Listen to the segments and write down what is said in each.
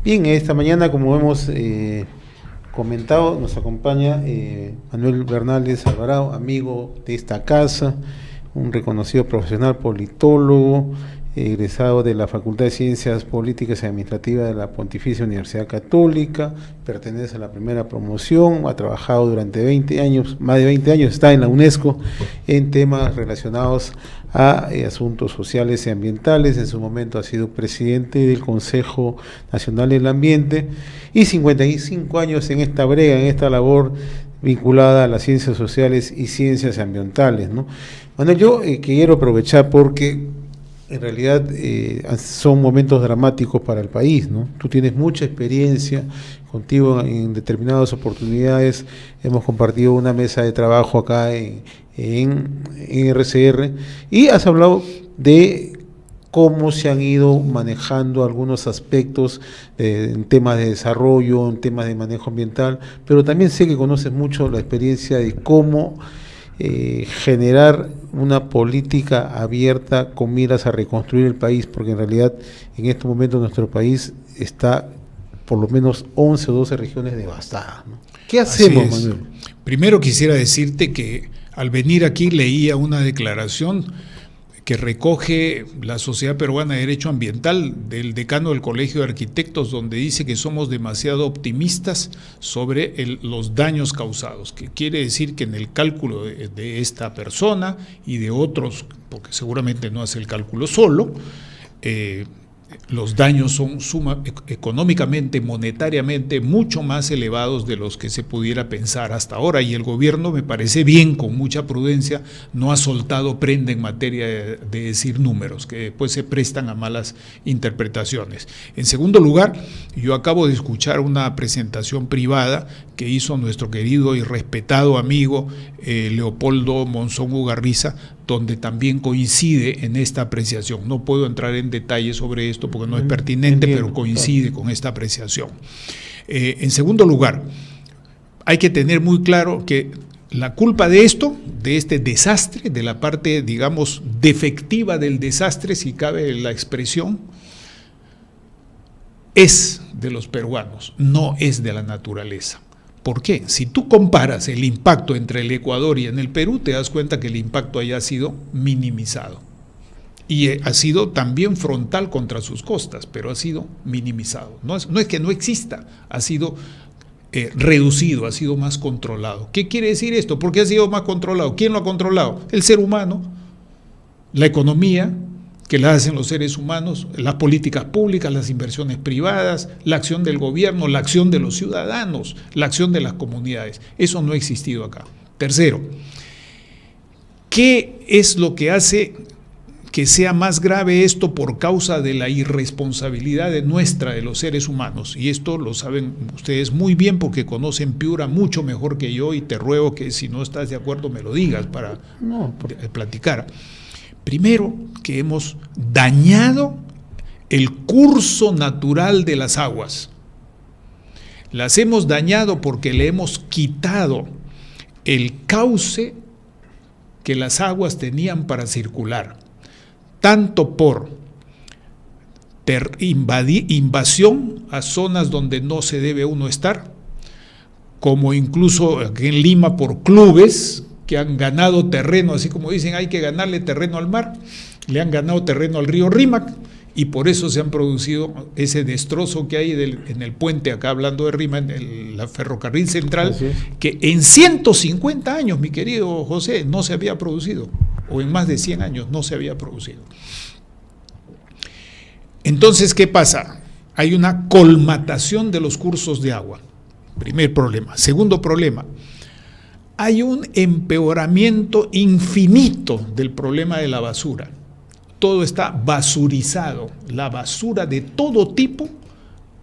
Bien, esta mañana, como hemos comentado, nos acompaña Manuel Bernaldez Alvarado, amigo de esta casa, un reconocido profesional politólogo, egresado de la Facultad de Ciencias Políticas y Administrativas de la Pontificia Universidad Católica, pertenece a la primera promoción, ha trabajado durante 20 años, más de 20 años, está en la UNESCO en temas relacionados a asuntos sociales y ambientales. En su momento ha sido presidente del Consejo Nacional del Ambiente y 55 años en esta brega, en esta labor vinculada a las ciencias sociales y ciencias ambientales, ¿no? Bueno, yo quiero aprovechar porque en realidad son momentos dramáticos para el país, ¿no? Tú tienes mucha experiencia, contigo en determinadas oportunidades hemos compartido una mesa de trabajo acá en RCR y has hablado de cómo se han ido manejando algunos aspectos en temas de desarrollo, en temas de manejo ambiental, pero también sé que conoces mucho la experiencia de cómo generar una política abierta con miras a reconstruir el país, porque en realidad en estos momentos nuestro país está por lo menos 11 o 12 regiones devastadas, ¿no? ¿Qué hacemos, Manuel? Primero quisiera decirte que al venir aquí leía una declaración que recoge la Sociedad Peruana de Derecho Ambiental del decano del Colegio de Arquitectos, donde dice que somos demasiado optimistas sobre los daños causados, que quiere decir que en el cálculo de esta persona y de otros, porque seguramente no hace el cálculo solo, los daños son económicamente, monetariamente, mucho más elevados de los que se pudiera pensar hasta ahora, y el gobierno, me parece bien, con mucha prudencia, no ha soltado prenda en materia de decir números, que después se prestan a malas interpretaciones. En segundo lugar, yo acabo de escuchar una presentación privada que hizo nuestro querido y respetado amigo Leopoldo Monzón Ugarriza, donde también coincide en esta apreciación. No puedo entrar en detalles sobre esto porque no es pertinente, pero coincide con esta apreciación. En segundo lugar, hay que tener muy claro que la culpa de esto, de este desastre, de la parte, digamos, defectiva del desastre, si cabe la expresión, es de los peruanos, no es de la naturaleza. ¿Por qué? Si tú comparas el impacto entre el Ecuador y en el Perú, te das cuenta que el impacto allá ha sido minimizado. Y ha sido también frontal contra sus costas, pero ha sido minimizado. No es que no exista, ha sido reducido, ha sido más controlado. ¿Qué quiere decir esto? ¿Por qué ha sido más controlado? ¿Quién lo ha controlado? El ser humano, la economía, que la hacen los seres humanos, las políticas públicas, las inversiones privadas, la acción del gobierno, la acción de los ciudadanos, la acción de las comunidades. Eso no ha existido acá. Tercero, ¿qué es lo que hace que sea más grave esto por causa de la irresponsabilidad nuestra, de los seres humanos? Y esto lo saben ustedes muy bien porque conocen Piura mucho mejor que yo, y te ruego que si no estás de acuerdo me lo digas para platicar. Primero, que hemos dañado el curso natural de las aguas. Las hemos dañado porque le hemos quitado el cauce que las aguas tenían para circular, tanto por invasión a zonas donde no se debe uno estar, como incluso aquí en Lima por clubes que han ganado terreno, así como dicen hay que ganarle terreno al mar, le han ganado terreno al río Rímac, y por eso se han producido ese destrozo que hay en el puente, acá hablando de Rímac, en la ferrocarril central, que en 150 años, mi querido José, no se había producido, o en más de 100 años no se había producido. Entonces, ¿qué pasa? Hay una colmatación de los cursos de agua, primer problema. Segundo problema, hay un empeoramiento infinito del problema de la basura. Todo está basurizado. La basura de todo tipo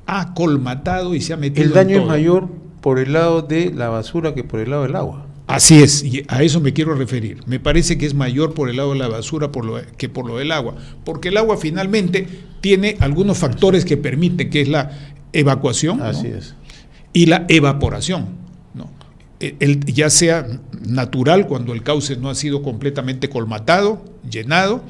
ha colmatado y se ha metido en todo. El daño es mayor por el lado de la basura que por el lado del agua. Así es, y a eso me quiero referir. Me parece que es mayor por el lado de la basura que por lo del agua, porque el agua finalmente tiene algunos factores que permiten, que es la evacuación, así ¿no? es. Y la evaporación, ¿no? Ya sea natural, cuando el cauce no ha sido completamente colmatado, llenado,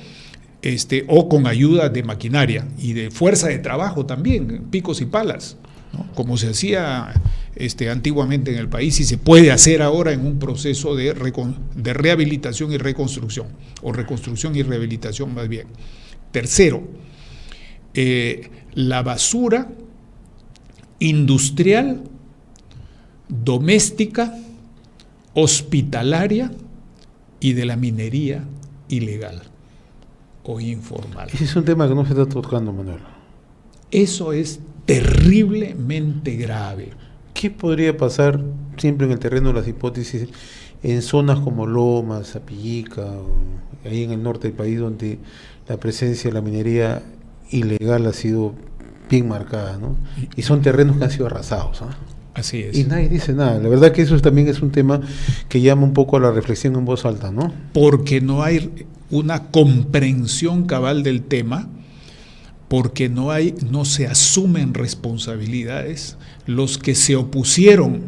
o con ayuda de maquinaria y de fuerza de trabajo también, picos y palas, ¿no? Como se hacía antiguamente en el país y se puede hacer ahora en un proceso de rehabilitación y reconstrucción, o reconstrucción y rehabilitación más bien. Tercero, la basura industrial, doméstica, hospitalaria y de la minería ilegal o informal. Ese es un tema que no se está tocando, Manuel. Eso es terriblemente grave. ¿Qué podría pasar, siempre en el terreno de las hipótesis, en zonas como Lomas, Zapillica, o ahí en el norte del país, donde la presencia de la minería ilegal ha sido bien marcada, ¿no? Y son terrenos que han sido arrasados, ¿eh? Así es. Y nadie dice nada. La verdad que eso también es un tema que llama un poco a la reflexión en voz alta, ¿no? Porque no hay una comprensión cabal del tema, porque no se asumen responsabilidades. Los que se opusieron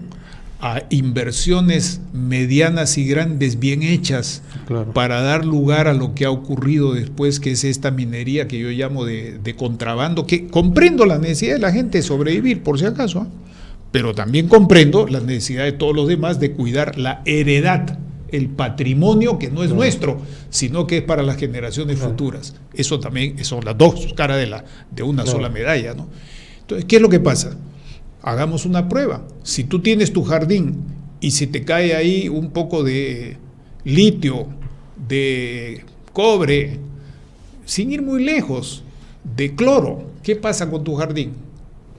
a inversiones medianas y grandes bien hechas, claro, para dar lugar a lo que ha ocurrido después, que es esta minería que yo llamo de contrabando, que comprendo la necesidad de la gente de sobrevivir, por si acaso, ¿eh? Pero también comprendo la necesidad de todos los demás de cuidar la heredad, el patrimonio que no es nuestro, sino que es para las generaciones futuras. Eso también son las dos caras de una sola medalla, ¿no? Entonces, ¿qué es lo que pasa? Hagamos una prueba. Si tú tienes tu jardín y si te cae ahí un poco de litio, de cobre, sin ir muy lejos, de cloro, ¿qué pasa con tu jardín?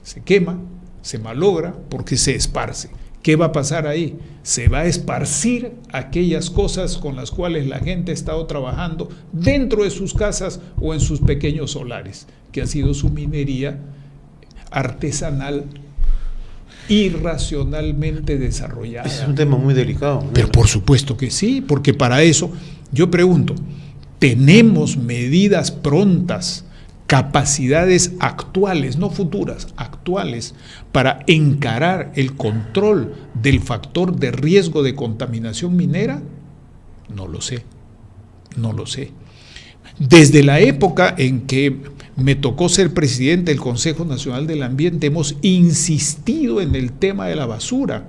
Se quema, se malogra porque se esparce. ¿Qué va a pasar ahí? Se va a esparcir aquellas cosas con las cuales la gente ha estado trabajando dentro de sus casas o en sus pequeños solares, que ha sido su minería artesanal, irracionalmente desarrollada. Ese es un tema muy delicado, ¿no? Pero por supuesto que sí, porque para eso, yo pregunto, ¿tenemos medidas prontas, capacidades actuales, no futuras, actuales, para encarar el control del factor de riesgo de contaminación minera? No lo sé, no lo sé. Desde la época en que me tocó ser presidente del Consejo Nacional del Ambiente, hemos insistido en el tema de la basura.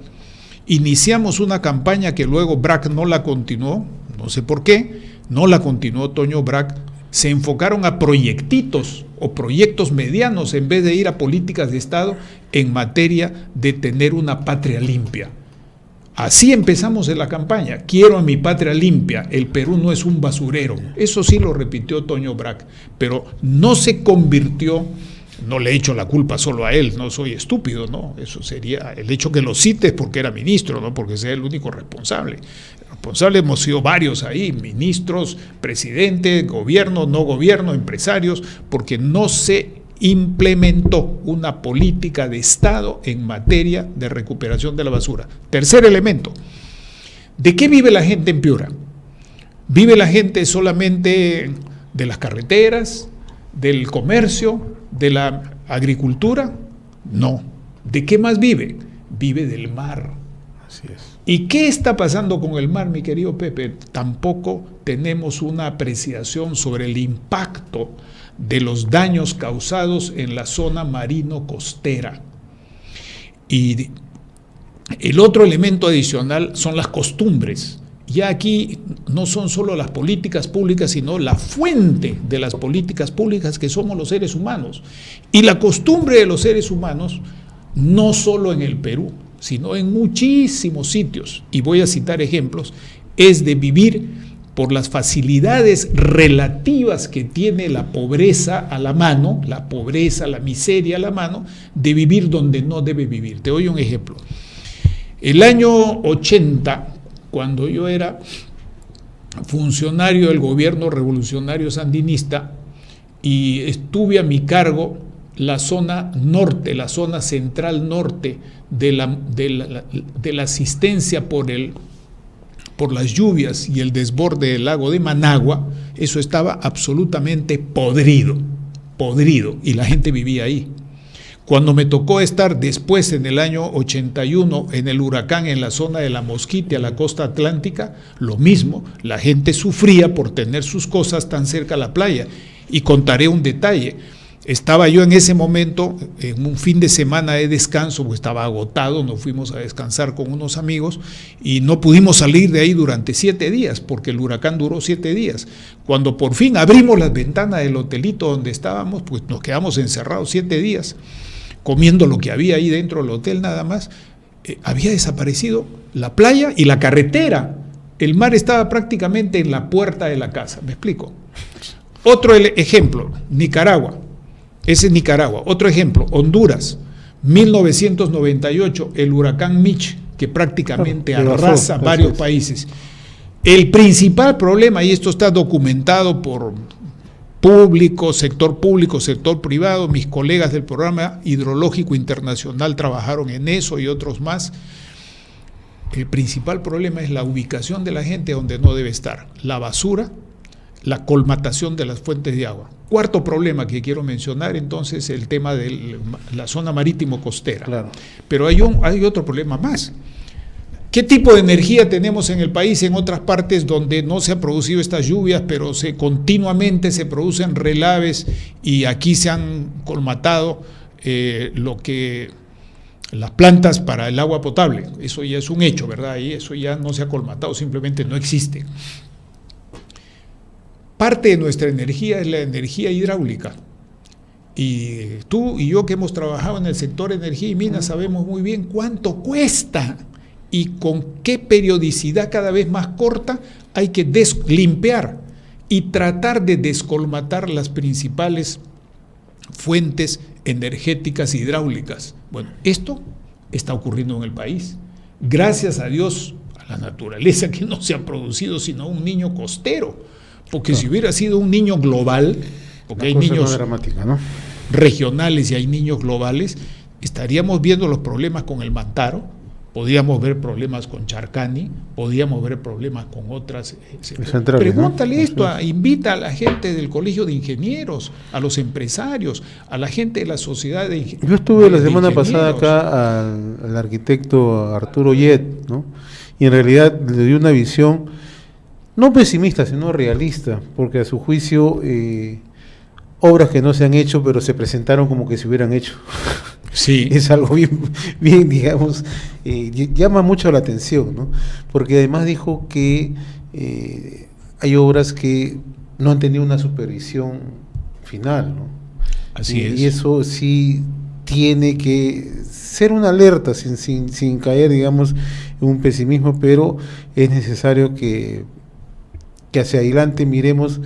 Iniciamos una campaña que luego BRAC no la continuó, no sé por qué, no la continuó Toño BRAC. Se enfocaron a proyectitos o proyectos medianos en vez de ir a políticas de Estado en materia de tener una patria limpia. Así empezamos en la campaña. Quiero a mi patria limpia, el Perú no es un basurero. Eso sí lo repitió Toño BRAC, pero no se convirtió, no le echo la culpa solo a él, no soy estúpido, no, eso sería el hecho que lo cites porque era ministro, no porque sea el único responsable. Responsables hemos sido varios ahí, ministros, presidentes, gobierno, no gobierno, empresarios, porque no se implementó una política de Estado en materia de recuperación de la basura. Tercer elemento, ¿de qué vive la gente en Piura? ¿Vive la gente solamente de las carreteras, del comercio, de la agricultura? No. ¿De qué más vive? Vive del mar. Así es. ¿Y qué está pasando con el mar, mi querido Pepe? Tampoco tenemos una apreciación sobre el impacto de los daños causados en la zona marino-costera. Y el otro elemento adicional son las costumbres. Ya aquí no son solo las políticas públicas, sino la fuente de las políticas públicas que somos los seres humanos. Y la costumbre de los seres humanos, no solo en el Perú, sino en muchísimos sitios, y voy a citar ejemplos, es de vivir por las facilidades relativas que tiene la pobreza a la mano, la pobreza, la miseria a la mano, de vivir donde no debe vivir. Te doy un ejemplo. El año 80, cuando yo era funcionario del gobierno revolucionario sandinista y estuve a mi cargo la zona norte, la zona central norte de la asistencia por las lluvias y el desborde del lago de Managua, eso estaba absolutamente podrido, y la gente vivía ahí. Cuando me tocó estar después, en el año 81, en el huracán en la zona de La Mosquite, a la costa atlántica, lo mismo, la gente sufría por tener sus cosas tan cerca a la playa. Y contaré un detalle. Estaba yo en ese momento, en un fin de semana de descanso, pues estaba agotado, nos fuimos a descansar con unos amigos y no pudimos salir de ahí durante 7 días, porque el huracán duró 7 días. Cuando por fin abrimos las ventanas del hotelito donde estábamos, pues nos quedamos encerrados 7 días, comiendo lo que había ahí dentro del hotel nada más. Había desaparecido la playa y la carretera. El mar estaba prácticamente en la puerta de la casa, ¿me explico? Otro ejemplo, Nicaragua. Ese es Nicaragua. Otro ejemplo, Honduras, 1998, el huracán Mitch, que prácticamente arrasa varios países. El principal problema, y esto está documentado por público, sector privado, mis colegas del Programa Hidrológico Internacional trabajaron en eso y otros más. El principal problema es la ubicación de la gente donde no debe estar, la basura, la colmatación de las fuentes de agua. Cuarto problema que quiero mencionar, entonces, el tema de la zona marítimo costera. Claro. Pero hay otro problema más. ¿Qué tipo de energía tenemos en el país en otras partes donde no se han producido estas lluvias, pero continuamente se producen relaves y aquí se han colmatado las plantas para el agua potable? Eso ya es un hecho, ¿verdad? Y eso ya no se ha colmatado, simplemente no existe. Parte de nuestra energía es la energía hidráulica. Y tú y yo, que hemos trabajado en el sector energía y minas, sabemos muy bien cuánto cuesta y con qué periodicidad cada vez más corta hay que limpiar y tratar de descolmatar las principales fuentes energéticas hidráulicas. Bueno, esto está ocurriendo en el país. Gracias a Dios, a la naturaleza, que no se ha producido sino un niño costero. Porque si hubiera sido un niño global, porque hay niños regionales y hay niños globales, estaríamos viendo los problemas con el Mantaro, podríamos ver problemas con Charcani, podríamos ver problemas con otras. Pregúntale esto, invita a la gente del Colegio de Ingenieros, a los empresarios, a la gente de la sociedad de ingenieros. Yo estuve la semana pasada acá al arquitecto Arturo Yet, ¿no? Y en realidad le dio una visión no pesimista, sino realista, porque a su juicio obras que no se han hecho, pero se presentaron como que se hubieran hecho. Sí. Es algo bien digamos, llama mucho la atención, ¿no? Porque además dijo que hay obras que no han tenido una supervisión final, ¿no? Así es. Y eso sí tiene que ser una alerta, sin caer, digamos, en un pesimismo, pero es necesario que hacia adelante miremos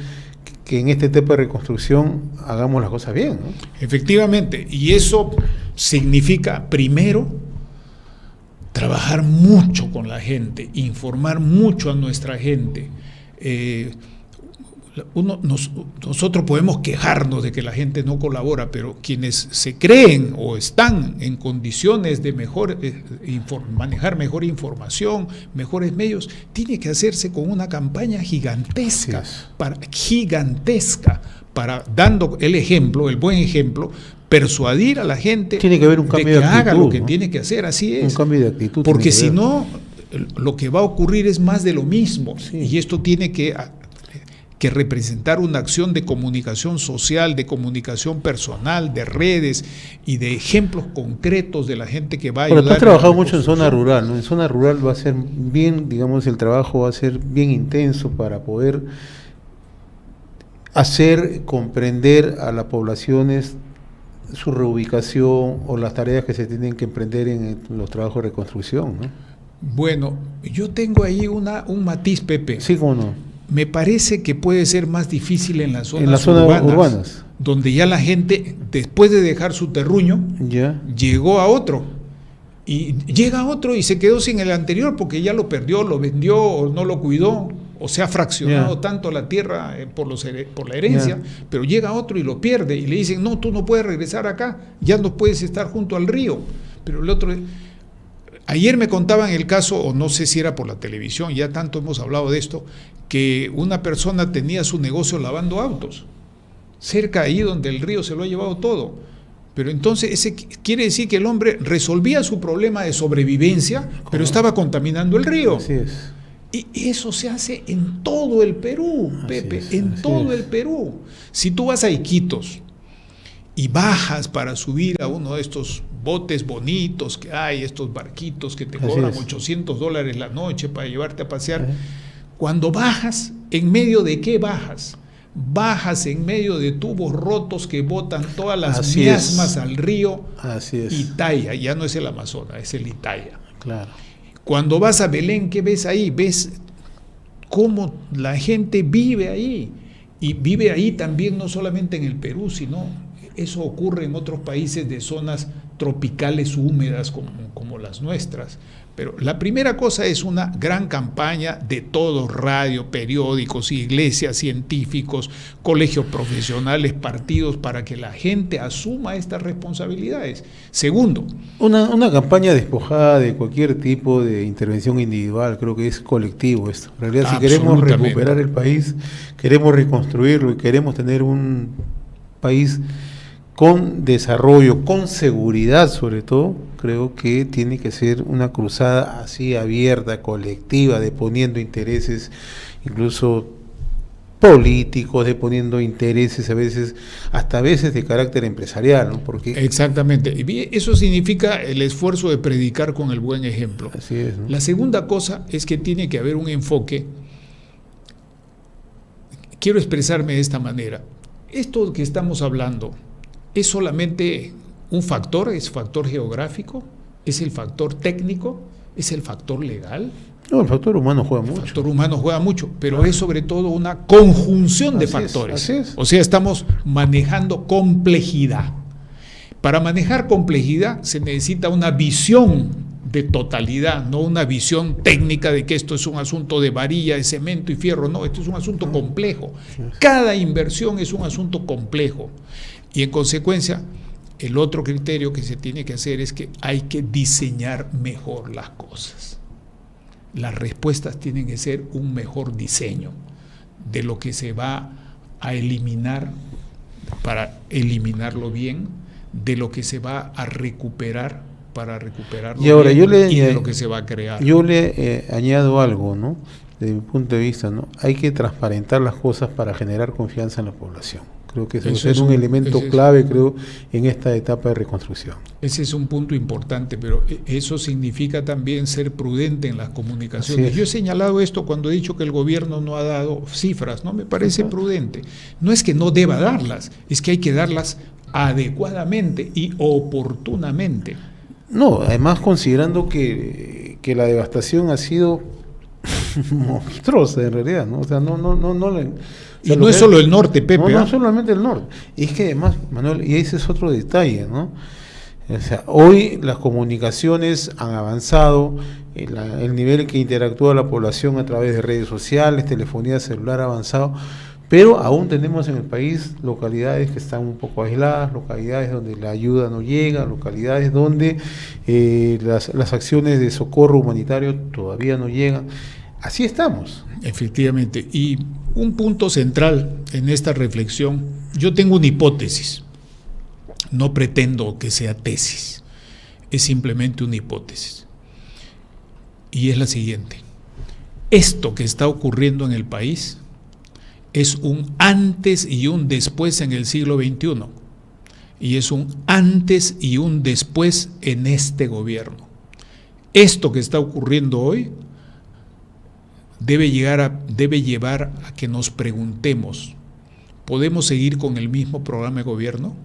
que en esta etapa de reconstrucción hagamos las cosas bien, ¿no? Efectivamente, y eso significa, primero, trabajar mucho con la gente, informar mucho a nuestra gente. Nosotros podemos quejarnos de que la gente no colabora, pero quienes se creen o están en condiciones de manejar mejor información, mejores medios, tiene que hacerse con una campaña gigantesca, dando el ejemplo, el buen ejemplo, persuadir a la gente, tiene que haber un cambio de que haga lo que ¿no? tiene que hacer, así es. Un cambio de actitud. Porque si no, lo que va a ocurrir es más de lo mismo, sí. Y esto tiene que representar una acción de comunicación social, de comunicación personal, de redes y de ejemplos concretos de la gente que va a ayudar. Pero tú has trabajado mucho en zona rural, ¿no? En zona rural va a ser bien, digamos, el trabajo va a ser bien intenso para poder hacer comprender a las poblaciones su reubicación o las tareas que se tienen que emprender en los trabajos de reconstrucción, ¿no? Bueno, yo tengo ahí un matiz, Pepe. Sí, ¿cómo no? Me parece que puede ser más difícil en las zonas urbanas, donde ya la gente, después de dejar su terruño, llegó a otro. Y llega otro y se quedó sin el anterior porque ya lo perdió, lo vendió o no lo cuidó, o se ha fraccionado tanto la tierra por la herencia, pero llega otro y lo pierde y le dicen, no, tú no puedes regresar acá, ya no puedes estar junto al río. Pero el otro... Ayer me contaban el caso, o no sé si era por la televisión, ya tanto hemos hablado de esto, que una persona tenía su negocio lavando autos, cerca ahí donde el río se lo ha llevado todo, Pero entonces ese quiere decir que el hombre resolvía su problema de sobrevivencia, pero estaba contaminando el río. Así es. Y eso se hace en todo el Perú, Pepe, en todo el Perú. Si tú vas a Iquitos y bajas para subir a uno de estos botes bonitos que hay, estos barquitos que te cobran $800 la noche para llevarte a pasear, cuando bajas, ¿en medio de qué bajas? Bajas en medio de tubos rotos que botan todas las miasmas al río Itaia. Ya no es el Amazonas, es el Itaia. Claro. Cuando vas a Belén, ¿qué ves ahí? Ves cómo la gente vive ahí. Y vive ahí también no solamente en el Perú, sino eso ocurre en otros países de zonas tropicales húmedas como las nuestras. Pero la primera cosa es una gran campaña de todos, radio, periódicos, iglesias, científicos, colegios profesionales, partidos, para que la gente asuma estas responsabilidades. Segundo, una campaña despojada de cualquier tipo de intervención individual, creo que es colectivo esto. En realidad, si queremos recuperar el país, queremos reconstruirlo y queremos tener un país con desarrollo, con seguridad sobre todo, creo que tiene que ser una cruzada así abierta, colectiva, deponiendo intereses incluso políticos, deponiendo intereses hasta a veces de carácter empresarial, ¿no? Porque exactamente, eso significa el esfuerzo de predicar con el buen ejemplo. Así es, ¿no? La segunda cosa es que tiene que haber un enfoque. Quiero expresarme de esta manera. Esto que estamos hablando ¿es solamente un factor? ¿Es factor geográfico? ¿Es el factor técnico? ¿Es el factor legal? No, el factor humano juega mucho. El factor humano juega mucho, pero es sobre todo una conjunción de factores. Así es. O sea, estamos manejando complejidad. Para manejar complejidad se necesita una visión de totalidad, no una visión técnica de que esto es un asunto de varilla, de cemento y fierro. No, esto es un asunto complejo. Cada inversión es un asunto complejo. Y en consecuencia, el otro criterio que se tiene que hacer es que hay que diseñar mejor las cosas. Las respuestas tienen que ser un mejor diseño de lo que se va a eliminar para eliminarlo bien, de lo que se va a recuperar para recuperarlo y ahora, bien, y de lo que se va a crear. Yo le añado algo, ¿no? Desde mi punto de vista, ¿no? Hay que transparentar las cosas para generar confianza en la población. Creo que eso es un elemento clave, creo, en esta etapa de reconstrucción. Ese es un punto importante, pero eso significa también ser prudente en las comunicaciones. Yo he señalado esto cuando he dicho que el gobierno no ha dado cifras, ¿no? Me parece prudente. No es que no deba darlas, es que hay que darlas adecuadamente y oportunamente. No, además considerando que la devastación ha sido monstruosa en realidad, ¿no? O sea, no y no es solo el norte, Pepe. No solamente el norte. Y es que además, Manuel, y ese es otro detalle, ¿no? O sea, hoy las comunicaciones han avanzado, el nivel que interactúa la población a través de redes sociales, telefonía celular ha avanzado, pero aún tenemos en el país localidades que están un poco aisladas, localidades donde la ayuda no llega, localidades donde las acciones de socorro humanitario todavía no llegan. Así estamos. Efectivamente. Y un punto central en esta reflexión, yo tengo una hipótesis, no pretendo que sea tesis, es simplemente una hipótesis. Y es la siguiente: esto que está ocurriendo en el país es un antes y un después en el siglo XXI, y es un antes y un después en este gobierno. Esto que está ocurriendo hoy debe llevar a que nos preguntemos: ¿podemos seguir con el mismo programa de gobierno?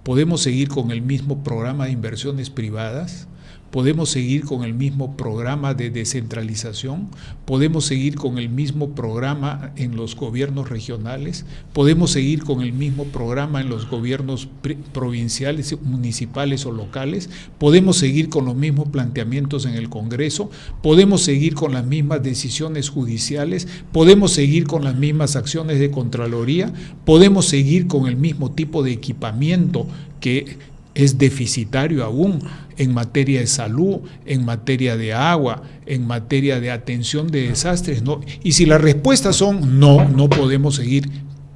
¿Podemos seguir con el mismo programa de inversiones privadas? ¿Podemos seguir con el mismo programa de descentralización? ¿Podemos seguir con el mismo programa en los gobiernos regionales? ¿Podemos seguir con el mismo programa en los gobiernos provinciales, municipales o locales? ¿Podemos seguir con los mismos planteamientos en el Congreso? ¿Podemos seguir con las mismas decisiones judiciales? ¿Podemos seguir con las mismas acciones de Contraloría? ¿Podemos seguir con el mismo tipo de equipamiento que es deficitario aún en materia de salud, en materia de agua, en materia de atención de desastres? ¿No? Y si las respuestas son no podemos seguir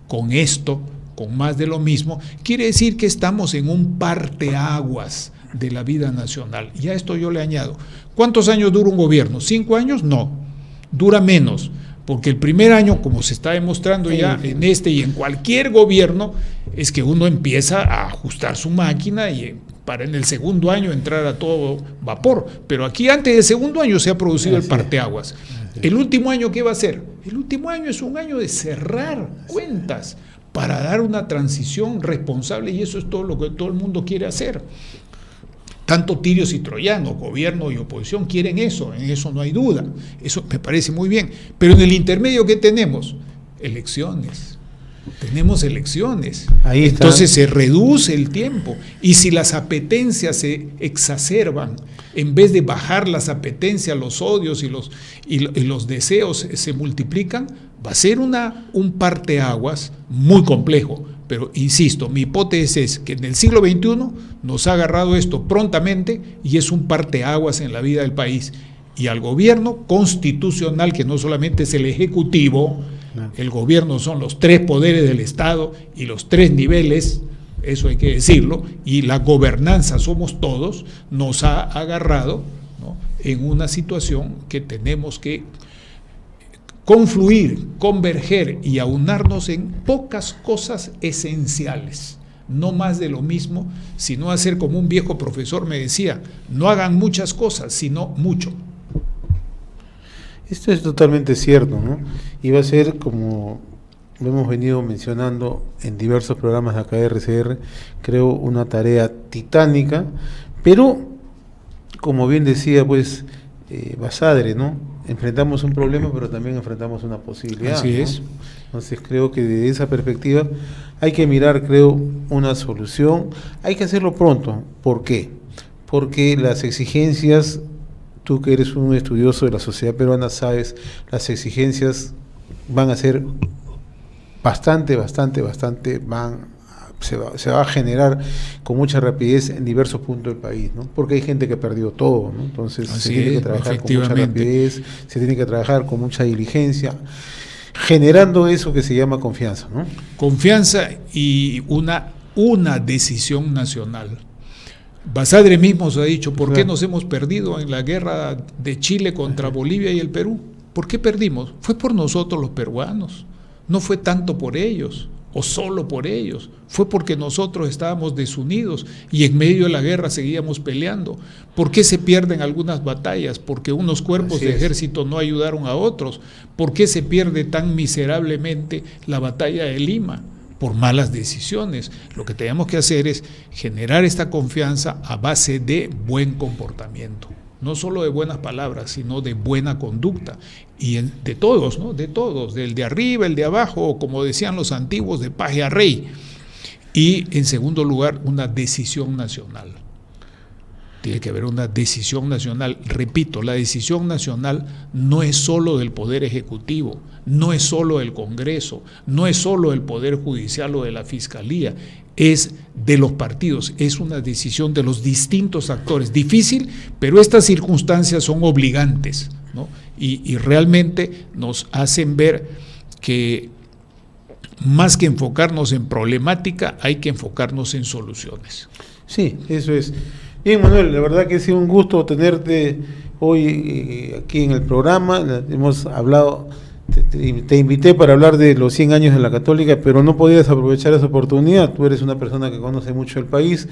con esto, con más de lo mismo, quiere decir que estamos en un parteaguas de la vida nacional. Y a esto yo le añado, ¿cuántos años dura un gobierno? ¿5 años? No, dura menos, porque el primer año, como se está demostrando ya en este y en cualquier gobierno, es que uno empieza a ajustar su máquina y para en el segundo año entrar a todo vapor. Pero aquí antes del segundo año se ha producido el parteaguas. ¿El último año qué va a ser? El último año es un año de cerrar cuentas para dar una transición responsable, y eso es todo lo que todo el mundo quiere hacer. Tanto tirios y troyanos, gobierno y oposición quieren eso, en eso no hay duda, eso me parece muy bien. Pero en el intermedio, ¿qué tenemos? Elecciones. Tenemos elecciones. Ahí está. Entonces se reduce el tiempo, y si las apetencias se exacerban, en vez de bajar las apetencias, los odios y los deseos se multiplican, va a ser un parteaguas muy complejo. Pero insisto, mi hipótesis es que en el siglo XXI nos ha agarrado esto prontamente y es un parteaguas en la vida del país. Y al gobierno constitucional, que no solamente es el ejecutivo, el gobierno son los 3 poderes del Estado y los 3 niveles, eso hay que decirlo, y la gobernanza somos todos, nos ha agarrado, ¿no?, en una situación que tenemos que confluir, converger y aunarnos en pocas cosas esenciales, no más de lo mismo, sino hacer como un viejo profesor me decía, no hagan muchas cosas, sino mucho. Esto es totalmente cierto, ¿no? Y va a ser, como lo hemos venido mencionando en diversos programas de acá de RCR, creo una tarea titánica, pero como bien decía pues Basadre, ¿no? Enfrentamos un problema, pero también enfrentamos una posibilidad. Así es. ¿no? Entonces creo que desde esa perspectiva hay que mirar, creo, una solución. Hay que hacerlo pronto. ¿Por qué? Porque las exigencias, tú que eres un estudioso de la sociedad peruana sabes, las exigencias van a ser bastante, se va a generar con mucha rapidez en diversos puntos del país, ¿no? Porque hay gente que perdió todo, ¿no? Entonces se tiene que trabajar con mucha rapidez, se tiene que trabajar con mucha diligencia, generando eso que se llama confianza, ¿no? Confianza y una decisión nacional. Basadre mismo se ha dicho, ¿por qué nos hemos perdido en la guerra de Chile contra Bolivia y el Perú? ¿Por qué perdimos? Fue por nosotros los peruanos, no fue tanto por ellos o solo por ellos, fue porque nosotros estábamos desunidos y en medio de la guerra seguíamos peleando. ¿Por qué se pierden algunas batallas? Porque unos cuerpos de ejército no ayudaron a otros. ¿Por qué se pierde tan miserablemente la batalla de Lima? Por malas decisiones. Lo que tenemos que hacer es generar esta confianza a base de buen comportamiento, no solo de buenas palabras, sino de buena conducta, y de todos, ¿no? De todos, del de arriba, el de abajo, o como decían los antiguos, de paje a rey. Y en segundo lugar, una decisión nacional. Tiene que haber una decisión nacional. Repito, la decisión nacional no es solo del Poder Ejecutivo, no es solo del Congreso, no es solo del Poder Judicial o de la Fiscalía, es de los partidos, es una decisión de los distintos actores. Difícil, pero estas circunstancias son obligantes, ¿no? Y realmente nos hacen ver que más que enfocarnos en problemática, hay que enfocarnos en soluciones. Sí, eso es. Bien, Manuel, la verdad que ha sido un gusto tenerte hoy aquí en el programa. Hemos hablado, te invité para hablar de los 100 años de la Católica, pero no podías aprovechar esa oportunidad. Tú eres una persona que conoce mucho el país,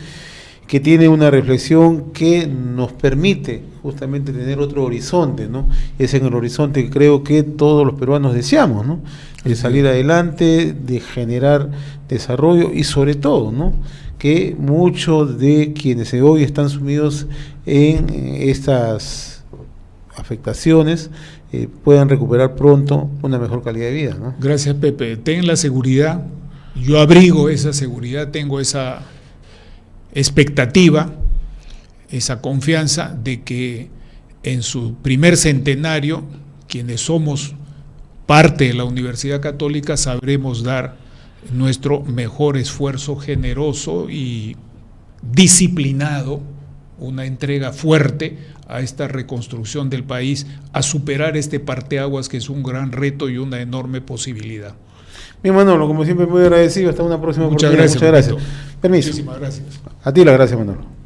que tiene una reflexión que nos permite justamente tener otro horizonte, ¿no? Es en el horizonte que creo que todos los peruanos deseamos, ¿no? De salir adelante, de generar desarrollo y sobre todo, ¿no?, que muchos de quienes hoy están sumidos en estas afectaciones puedan recuperar pronto una mejor calidad de vida, ¿no? Gracias, Pepe. Ten la seguridad, yo abrigo esa seguridad, tengo esa expectativa, esa confianza de que en su primer centenario, quienes somos parte de la Universidad Católica, sabremos dar nuestro mejor esfuerzo generoso y disciplinado, una entrega fuerte a esta reconstrucción del país, a superar este parteaguas que es un gran reto y una enorme posibilidad. Bien, Manolo, como siempre muy agradecido, hasta una próxima Muchas oportunidad. gracias. Muchas gracias. Permiso. Muchísimas gracias. A ti la gracia, Manolo.